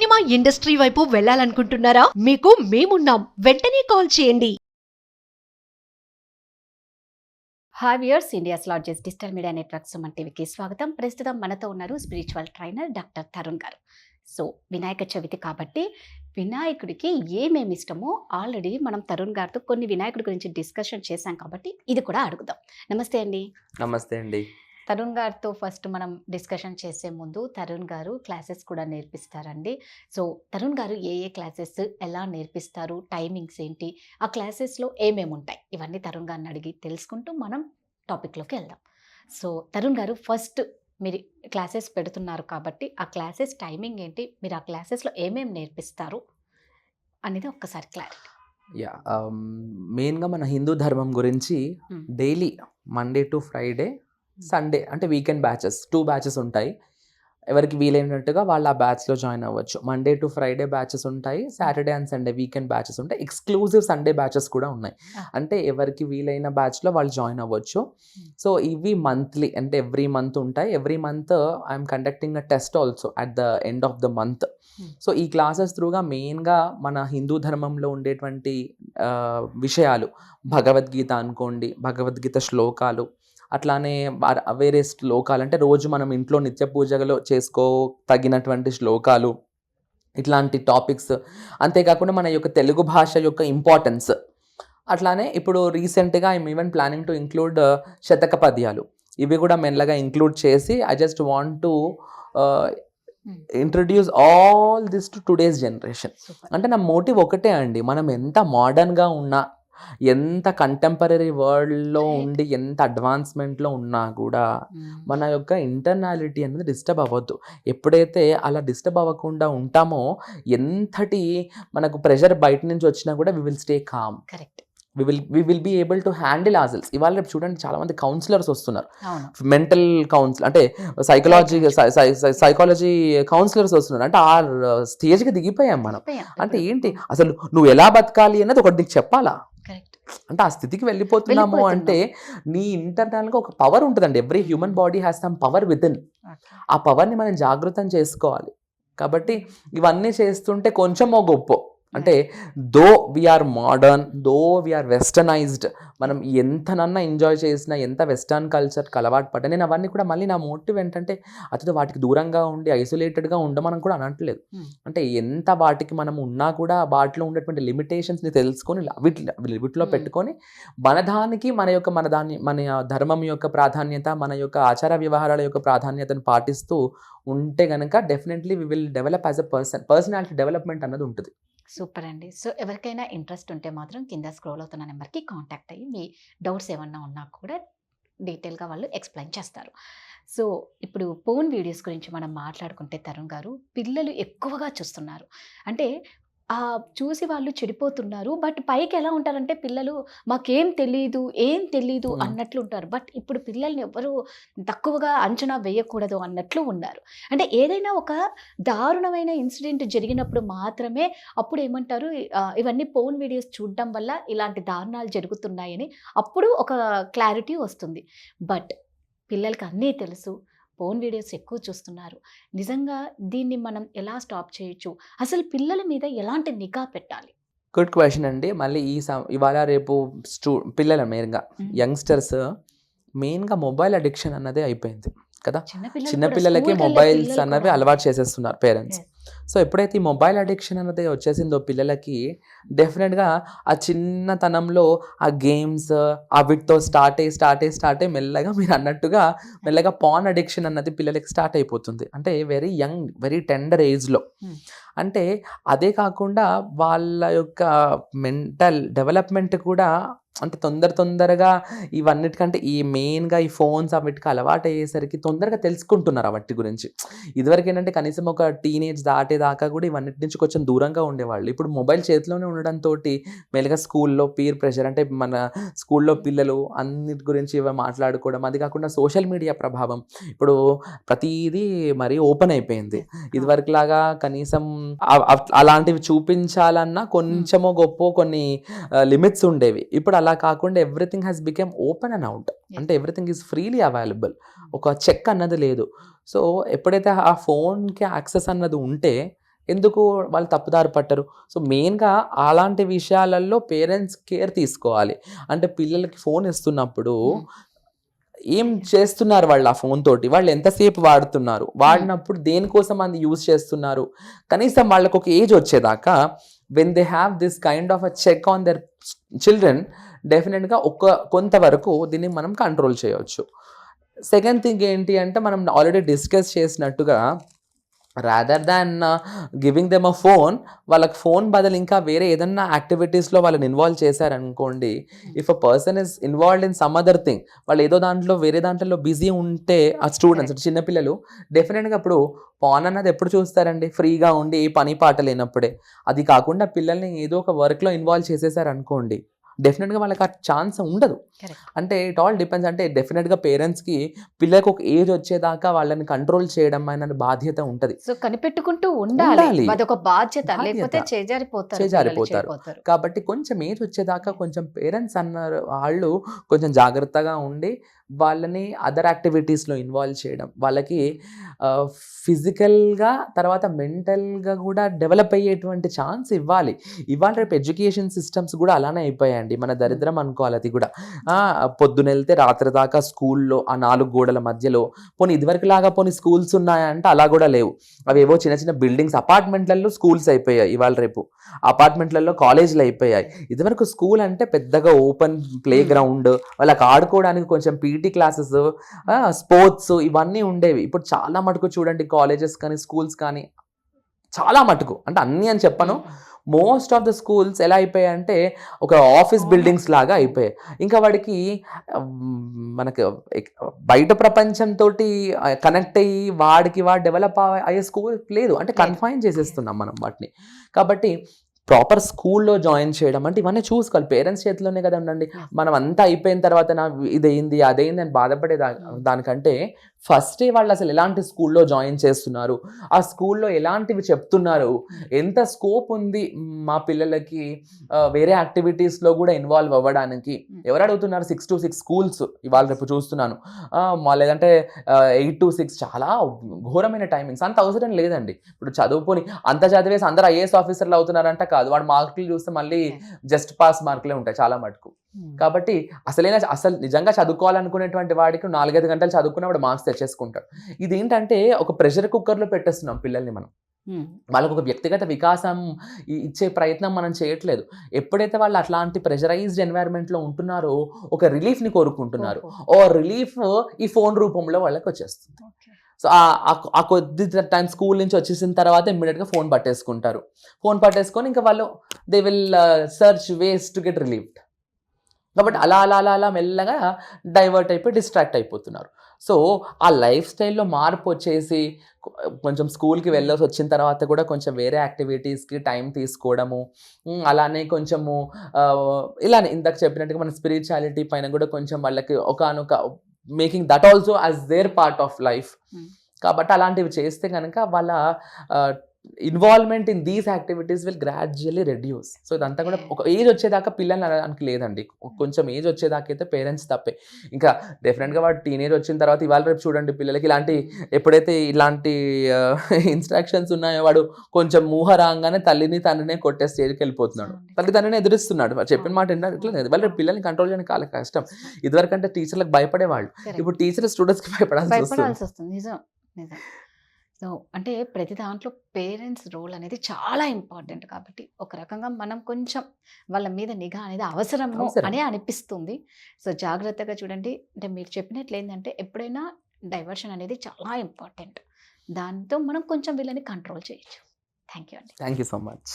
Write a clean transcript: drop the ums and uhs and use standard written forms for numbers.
Cinema industry వైపు వెళ్ళాలనుకుంటున్నారా? మీకు మేమున్నాం. వెంటనే కాల్ చేయండి. Hi viewers, India's largest digital media network Suman టీవీకి స్వాగతం. ప్రస్తుతం మనతో ఉన్నారు స్పిరిచువల్ ట్రైనర్ డాక్టర్ తరుణ్ గారు. సో వినాయక చవితి కాబట్టి వినాయకుడికి ఏమేమి ఇష్టమో ఆల్రెడీ మనం తరుణ్ గారితో కొన్ని వినాయకుడి గురించి డిస్కషన్ చేశాం కాబట్టి ఇది కూడా అడుగుదాం. నమస్తే అండి. నమస్తే అండి. తరుణ్ గారితో ఫస్ట్ మనం డిస్కషన్ చేసే ముందు తరుణ్ గారు క్లాసెస్ కూడా నేర్పిస్తారండి. సో తరుణ్ గారు ఏ క్లాసెస్ ఎలా నేర్పిస్తారు, టైమింగ్స్ ఏంటి, ఆ క్లాసెస్లో ఏమేమి ఉంటాయి, ఇవన్నీ తరుణ్ గారిని అడిగి తెలుసుకుంటూ మనం టాపిక్లోకి వెళ్దాం. సో తరుణ్ గారు, ఫస్ట్ మీరు క్లాసెస్ పెడుతున్నారు కాబట్టి ఆ క్లాసెస్ టైమింగ్ ఏంటి, మీరు ఆ క్లాసెస్లో ఏమేమి నేర్పిస్తారు అనేది ఒక్కసారి క్లారిటీ. మెయిన్గా మన హిందూ ధర్మం గురించి daily Monday to Friday, Sunday అంటే వీకెండ్ బ్యాచెస్ 2 బ్యాచెస్ ఉంటాయి. ఎవరికి వీలైనట్టుగా వాళ్ళు ఆ బ్యాచ్లో జాయిన్ అవ్వచ్చు. మండే టు ఫ్రైడే బ్యాచెస్ ఉంటాయి, Saturday and Sunday weekend batches ఉంటాయి, ఎక్స్క్లూజివ్ సండే బ్యాచెస్ కూడా ఉన్నాయి. అంటే ఎవరికి వీలైన బ్యాచ్లో వాళ్ళు జాయిన్ అవ్వచ్చు. సో ఇవి మంత్లీ, అంటే ఎవ్రీ మంత్ ఉంటాయి. Every month I'm conducting a test also at the end of the month. So ఈ క్లాసెస్ త్రూగా మెయిన్గా మన హిందూ ధర్మంలో ఉండేటువంటి విషయాలు, భగవద్గీత అనుకోండి, భగవద్గీత శ్లోకాలు, అట్లానే వేరే శ్లోకాలు అంటే రోజు మనం ఇంట్లో నిత్య పూజలో తగినటువంటి శ్లోకాలు, ఇట్లాంటి టాపిక్స్. అంతేకాకుండా మన యొక్క తెలుగు భాష యొక్క ఇంపార్టెన్స్. అట్లానే ఇప్పుడు రీసెంట్గా I'm even planning to include శతక పద్యాలు. ఇవి కూడా మెల్లగా ఇంక్లూడ్ చేసి I just want to introduce all this to today's generation. అంటే నా మోటివ్ ఒకటే అండి, మనం ఎంత మోడర్న్గా ఉన్నా, ఎంత కంటెంపరీ వరల్డ్లో ఉండి, ఎంత అడ్వాన్స్మెంట్లో ఉన్నా కూడా మన యొక్క ఇంటర్నాలిటీ అనేది డిస్టర్బ్ అవ్వద్దు. ఎప్పుడైతే అలా డిస్టర్బ్ అవ్వకుండా ఉంటామో, ఎంతటి మనకు ప్రెషర్ బయట నుంచి వచ్చినా కూడా we will stay calm. Correct. We will be able to handle ourselves. ఇవాళ రేపు చూడండి, చాలా మంది కౌన్సిలర్స్ వస్తున్నారు, మెంటల్ కౌన్సిల్ అంటే సైకాలజీ కౌన్సిలర్స్ వస్తున్నారు. అంటే ఆ స్టేజ్కి దిగిపోయాం మనం. అంటే ఏంటి అసలు నువ్వు ఎలా బతకాలి అన్నది ఒకటి నీకు చెప్పాలా? అంటే ఆ స్థితికి వెళ్ళిపోతున్నాము. అంటే నీ ఇంటర్నల్గా ఒక పవర్ ఉంటుందండి. Every human body has some power with in. ఆ పవర్ని మనం జాగృతం చేసుకోవాలి. కాబట్టి ఇవన్నీ చేస్తుంటే కొంచెమో గొప్ప, అంటే దో వీఆర్ మోడర్న్, దో వీఆర్ వెస్టర్నైజ్డ్, మనం ఎంతనన్నా ఎంజాయ్ చేసినా, ఎంత వెస్టర్న్ కల్చర్కి అలవాటు పడ్డా, నేను అవన్నీ కూడా మళ్ళీ నా మోటివ్ ఏంటంటే అతను వాటికి దూరంగా ఉండి ఐసోలేటెడ్గా ఉండమని కూడా అనట్లేదు. అంటే ఎంత వాటికి మనం ఉన్నా కూడా వాటిలో ఉండేటువంటి లిమిటేషన్స్ని తెలుసుకొని వీటిలో పెట్టుకొని మన ధర్మం యొక్క ప్రాధాన్యత, మన యొక్క ఆచార వ్యవహారాల యొక్క ప్రాధాన్యతను పాటిస్తూ ఉంటే కనుక definitely we will develop as a personality development అన్నది ఉంటుంది. సూపర్ అండి. సో ఎవరికైనా ఇంట్రెస్ట్ ఉంటే మాత్రం కింద స్క్రోల్ అవుతున్న నెంబర్కి కాంటాక్ట్ అయ్యి మీ డౌట్స్ ఏమన్నా ఉన్నా కూడా డీటెయిల్గా వాళ్ళు ఎక్స్ప్లెయిన్ చేస్తారు. సో ఇప్పుడు ఫోన్ వీడియోస్ గురించి మనం మాట్లాడుకుంటే తరుణ్ గారు, పిల్లలు ఎక్కువగా చూస్తున్నారు. అంటే చూసి వాళ్ళు చెడిపోతున్నారు. బట్ పైకి ఎలా ఉంటారంటే పిల్లలు మాకేం తెలీదు, ఏం తెలీదు అన్నట్లు ఉంటారు. బట్ ఇప్పుడు పిల్లల్ని ఎవరు తక్కువగా అంచనా వేయకూడదు అన్నట్లు ఉన్నారు. అంటే ఏదైనా ఒక దారుణమైన ఇన్సిడెంట్ జరిగినప్పుడు మాత్రమే అప్పుడు ఏమంటారు, ఇవన్నీ ఫోన్ వీడియోస్ చూడడం వల్ల ఇలాంటి దారుణాలు జరుగుతున్నాయని అప్పుడు ఒక క్లారిటీ వస్తుంది. బట్ పిల్లలకి అన్నీ తెలుసు, ఫోన్ వీడియోస్ ఎక్కువ చూస్తున్నారు. నిజంగా దీన్ని మనం ఎలా స్టాప్ చేయొచ్చు? అసలు పిల్లల మీద ఎలాంటి నిఘా పెట్టాలి? గుడ్ క్వశ్చన్ అండి. మళ్ళీ ఇవాళ రేపు పిల్లల మెయిన్గా యంగ్స్టర్స్ మెయిన్గా మొబైల్ అడిక్షన్ అన్నదే అయిపోయింది కదా. చిన్నపిల్లలకి మొబైల్స్ అన్నవి అలవాటు చేసేస్తున్నారు పేరెంట్స్. సో ఎప్పుడైతే ఈ మొబైల్ అడిక్షన్ అన్నది వచ్చేసిందో పిల్లలకి, డెఫినెట్గా ఆ చిన్నతనంలో ఆ గేమ్స్ వీటితో స్టార్ట్ అయ్యి మెల్లగా మీరు అన్నట్టుగా మెల్లగా పాన్ అడిక్షన్ అన్నది పిల్లలకి స్టార్ట్ అయిపోతుంది. అంటే వెరీ యంగ్, వెరీ టెండర్ ఏజ్లో. అంటే అదే కాకుండా వాళ్ళ యొక్క మెంటల్ డెవలప్మెంట్ కూడా అంటే తొందరగా ఇవన్నిటికంటే ఈ మెయిన్గా ఈ ఫోన్స్ వీటికి అలవాటు అయ్యేసరికి తొందరగా తెలుసుకుంటున్నారు వాటి గురించి. ఇదివరకు ఏంటంటే కనీసం ఒక టీనేజ్ దాటేదాకా కూడా ఇవన్నిటి నుంచి కొంచెం దూరంగా ఉండేవాళ్ళు. ఇప్పుడు మొబైల్ చేతిలోనే ఉండడంతో మెల్లగా స్కూల్లో పీర్ ప్రెషర్, అంటే మన స్కూల్లో పిల్లలు అన్నిటి గురించి మాట్లాడుకోవడం, అది కాకుండా సోషల్ మీడియా ప్రభావం. ఇప్పుడు ప్రతిదీ మరీ ఓపెన్ అయిపోయింది. ఇదివరకు లాగా కనీసం అలాంటివి చూపించాలన్నా కొంచెమో గొప్ప కొన్ని లిమిట్స్ ఉండేవి. ఇప్పుడు అలా కాకుండా everything has become open and out. అంటే ఎవ్రీథింగ్ ఈజ్ ఫ్రీలీ అవైలబుల్. ఒక చెక్ అన్నది లేదు. సో ఎప్పుడైతే ఆ ఫోన్కి యాక్సెస్ అన్నది ఉంటే ఎందుకు వాళ్ళు తప్పుదారి పట్టరు? సో మెయిన్గా అలాంటి విషయాలలో పేరెంట్స్ కేర్ తీసుకోవాలి. అంటే పిల్లలకి ఫోన్ ఇస్తున్నప్పుడు ఏం చేస్తున్నారు వాళ్ళు ఆ ఫోన్ తోటి, వాళ్ళు ఎంతసేపు వాడుతున్నారు, వాడినప్పుడు దేనికోసం అది యూజ్ చేస్తున్నారు, కనీసం వాళ్ళకు ఒక ఏజ్ వచ్చేదాకా when they have this kind of a check on their children, డెఫినెట్గా కొంతవరకు దీన్ని మనం కంట్రోల్ చేయవచ్చు. సెకండ్ థింగ్ ఏంటి అంటే, మనం ఆల్రెడీ డిస్కస్ చేసినట్టుగా rather than giving them a phone, వాళ్ళకి ఫోన్ బదులు ఇంకా వేరే ఏదన్నా యాక్టివిటీస్లో వాళ్ళని ఇన్వాల్వ్ చేశారనుకోండి, if a person is involved in some other thing, వాళ్ళు ఏదో దాంట్లో వేరే దాంట్లో బిజీ ఉంటే ఆ స్టూడెంట్స్ చిన్నపిల్లలు డెఫినెట్గా ఇప్పుడు పాన్ అన్నది ఎప్పుడు చూస్తారండి? ఫ్రీగా ఉండి ఏ పని పాట లేనప్పుడే. అది కాకుండా పిల్లల్ని ఏదో ఒక వర్క్లో ఇన్వాల్వ్ చేసేసారనుకోండి, డెఫినెట్గా వాళ్ళకి ఆ ఛాన్స్ ఉండదు. అంటే ఇట్ ఆల్ డిపెండ్స్. అంటే డెఫినెట్గా పేరెంట్స్కి పిల్లలకు ఒక ఏజ్ వచ్చేదాకా వాళ్ళని కంట్రోల్ చేయడం అనే బాధ్యత ఉంటుంది. సో కనిపెట్టుకుంటూ ఉండాలి, అదొక బాధ్యత, లేకపోతే చేజారిపోతారు. కాబట్టి కొంచెం ఏజ్ వచ్చేదాకా కొంచెం పేరెంట్స్ అన్నారు వాళ్ళు కొంచెం జాగ్రత్తగా ఉండి వాళ్ళని అదర్ యాక్టివిటీస్లో ఇన్వాల్వ్ చేయడం, వాళ్ళకి ఫిజికల్గా తర్వాత మెంటల్గా కూడా డెవలప్ అయ్యేటువంటి ఛాన్స్ ఇవ్వాలి. ఇవాళ రేపు ఎడ్యుకేషన్ సిస్టమ్స్ కూడా అలానే అయిపోయాయండి. మన దరిద్రం అనుకోవాలి అది కూడా. పొద్దున వెళ్తే రాత్రి దాకా స్కూల్లో ఆ 4 గోడల మధ్యలో, పోనీ ఇదివరకు లాగా పోనీ స్కూల్స్ ఉన్నాయంటే అలా కూడా లేవు. అవి ఏవో చిన్న చిన్న బిల్డింగ్స్, అపార్ట్మెంట్లలో స్కూల్స్ అయిపోయాయి. ఇవాళ రేపు అపార్ట్మెంట్లలో కాలేజీలు అయిపోయాయి. ఇదివరకు స్కూల్ అంటే పెద్దగా ఓపెన్ ప్లే గ్రౌండ్, వాళ్ళకి ఆడుకోవడానికి కొంచెం పీటీ క్లాసెస్, స్పోర్ట్స్ ఇవన్నీ ఉండేవి. ఇప్పుడు చాలా మటుకు చూడండి, కాలేజెస్ కానీ స్కూల్స్ కానీ చాలా మటుకు, అంటే అన్నీ అని చెప్పను, మోస్ట్ ఆఫ్ ద స్కూల్స్ ఎలా అయిపోయాయంటే ఒక ఆఫీస్ బిల్డింగ్స్ లాగా అయిపోయాయి. ఇంకా వాడికి మనకి బయట ప్రపంచంతో కనెక్ట్ అయ్యి వాడు డెవలప్ అయ్యే స్కూల్ లేదు, అంటే కన్ఫైన్ చేసేస్తున్నాం మనం వాటిని. కాబట్టి ప్రాపర్ స్కూల్లో జాయిన్ చేయడం అంటే ఇవన్నీ చూసుకోవాలి. పేరెంట్స్ చేతిలోనే కదా ఉండండి. మనం అంతా అయిపోయిన తర్వాత ఇదేంది అదేంది అని బాధపడే దానికంటే ఫస్టే వాళ్ళు అసలు ఎలాంటి స్కూల్లో జాయిన్ చేస్తున్నారు, ఆ స్కూల్లో ఎలాంటివి చెప్తున్నారు, ఎంత స్కోప్ ఉంది మా పిల్లలకి వేరే యాక్టివిటీస్లో కూడా ఇన్వాల్వ్ అవ్వడానికి. ఎవరు అడుగుతున్నారు 6 to 6 స్కూల్స్ ఇవాళ రేపు చూస్తున్నాను, లేదంటే 8 to 6, చాలా ఘోరమైన టైమింగ్స్. అంత అవసరం లేదండి. ఇప్పుడు చదువుకొని అంత చదివేసి అందరూ ఐఏఎస్ ఆఫీసర్లు అవుతున్నారంట కాదు, వాడు మార్కులు చూస్తే మళ్ళీ జస్ట్ పాస్ మార్కులే ఉంటాయి చాలా మటుకు. కాబట్టి అసలు నిజంగా చదువుకోవాలనుకునేటువంటి వాడికి 4-5 గంటలు చదువుకున్న వాడు మార్క్స్ తెచ్చేసుకుంటాడు. ఇదేంటంటే ఒక ప్రెషర్ కుక్కర్లో పెట్టేస్తున్నాం పిల్లల్ని మనం. వాళ్ళకు ఒక వ్యక్తిగత వికాసం ఇచ్చే ప్రయత్నం మనం చేయట్లేదు. ఎప్పుడైతే వాళ్ళు అట్లాంటి ప్రెషరైజ్డ్ ఎన్వైరన్మెంట్లో ఉంటున్నారో ఒక రిలీఫ్ని కోరుకుంటున్నారు. ఓ రిలీఫ్ ఈ ఫోన్ రూపంలో వాళ్ళకి వచ్చేస్తుంది. సో ఆ కొద్ది టైం స్కూల్ నుంచి వచ్చేసిన తర్వాత ఇమ్మీడియట్గా ఫోన్ పట్టేసుకుంటారు. ఫోన్ పట్టేసుకొని ఇంకా వాళ్ళు they will search ways to get relieved. కాబట్టి అలా మెల్లగా డైవర్ట్ అయిపోయి డిస్ట్రాక్ట్ అయిపోతున్నారు. సో ఆ లైఫ్ స్టైల్లో మార్పు వచ్చేసి కొంచెం స్కూల్కి వెళ్ళేసి వచ్చిన తర్వాత కూడా కొంచెం వేరే యాక్టివిటీస్కి టైం తీసుకోవడము, అలానే కొంచెము ఇలానే ఇందాక చెప్పినట్టుగా మన స్పిరిచువాలిటీ పైన కూడా కొంచెం వాళ్ళకి ఒకనొక making that also as their part of life. కాబట్టి అలాంటివి చేస్తే కనుక వాళ్ళ involvement in these activities will gradually reduce. So ఇదంతా కూడా ఒక ఏజ్ వచ్చేదాకా పిల్లల్ని అనడానికి లేదండి. కొంచెం ఏజ్ వచ్చేదాకా అయితే పేరెంట్స్ తప్పే. ఇంకా డెఫినెట్గా వాడు టీనేజ్ వచ్చిన తర్వాత ఇవాళ రేపు చూడండి పిల్లలకి ఎప్పుడైతే ఇలాంటి ఇన్స్ట్రక్షన్స్ ఉన్నాయో వాడు కొంచెం ఊహ రాగానే తండ్రినే కొట్టే స్టేజ్కి వెళ్ళిపోతున్నాడు. తండ్రిని ఎదురిస్తున్నాడు. చెప్పిన మాట ఏంటంటే ఇవాళ రేపు పిల్లల్ని కంట్రోల్ చేయడానికి చాలా కష్టం. ఇదివరకంటే టీచర్లకు భయపడేవాళ్ళు, ఇప్పుడు టీచర్ స్టూడెంట్స్కి భయపడాల్సి వస్తుంది. సో అంటే ప్రతి దాంట్లో పేరెంట్స్ రోల్ అనేది చాలా ఇంపార్టెంట్. కాబట్టి ఒక రకంగా మనం కొంచెం వాళ్ళ మీద నిఘా అనేది అవసరము అని అనిపిస్తుంది. సో జాగ్రత్తగా చూడండి. అంటే మీరు చెప్పినట్లు ఏంటంటే ఎప్పుడైనా డైవర్షన్ అనేది చాలా ఇంపార్టెంట్. దాంతో మనం కొంచెం వీళ్ళని కంట్రోల్ చేయొచ్చు. థ్యాంక్ యూ అండి. Thank you so much.